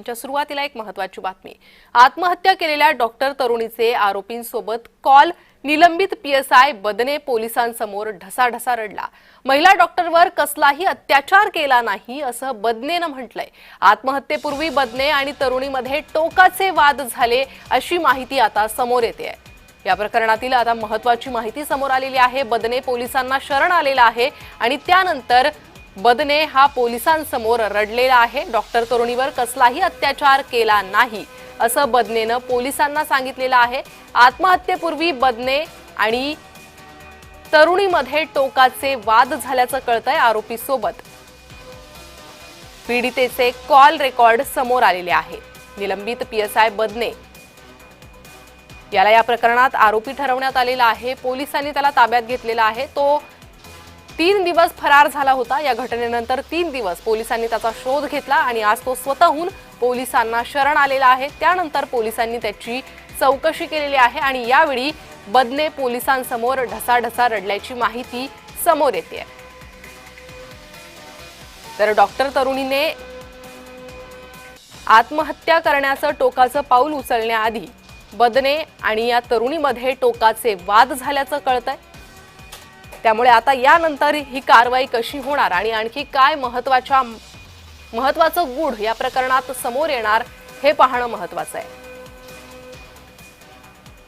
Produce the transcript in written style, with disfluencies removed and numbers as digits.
सुरुवातीला एक महत्त्वाची बातमी। आत्महत्या केलेल्या डॉक्टर तरुणीचे आरोपींसोबत कॉल निलंबित पीएसआय बदने पोलिसांसमोर ढसाढसा रडला। महिला डॉक्टरवर कसलाही अत्याचार केला नाही असं बदनेनं म्हटलंय। आत्महत्येपूर्वी बदने आणि तरुणीमध्ये टोकाचे वाद झाले अशी माहिती आता समोर येते। या प्रकरणातील आता महत्त्वाची माहिती समोर आलेली आहे। बदने पोलिसांना शरण आलेला आहे आणि त्यानंतर बदने हा पोलिसांसमोर रडलेला आहे। डॉक्टर तरुणीवर कसलाही अत्याचार केला नाही असं बदनेनं पोलिसांना सांगितलेलं आहे। आत्महत्येपूर्वी बदने आणि तरुणीमध्ये टोकाचे वाद झाल्याचं कळतंय। आरोपीसोबत पीडितेचे कॉल रेकॉर्ड समोर आलेले आहे। निलंबित पीएसआय बदने याला या प्रकरणात आरोपी ठरवण्यात आलेला आहे। पोलिसांनी त्याला ताब्यात घेतलेला आहे। तो 3 दिवस फरार झाला होता। या घटनेनंतर 3 दिवस पोलिसांनी त्याचा शोध घेतला आणि आज तो स्वतःहून पोलिसांना शरण आलेला आहे। त्यानंतर पोलिसांनी त्याची चौकशी केलेली आहे आणि यावेळी बदने पोलिसांसमोर ढसाढसा रडल्याची माहिती समोर येते। तर डॉक्टर तरुणीने आत्महत्या करण्याचं टोकाचं पाऊल उचलण्याआधी बदने आणि या तरुणीमध्ये टोकाचे वाद झाल्याचं कळतंय। त्यामुळे आता यानंतर ही कारवाई कशी होणार आणि आणखी काय महत्त्वाचं गूढ या प्रकरणात समोर येणार हे पाहणं महत्त्वाचं आहे।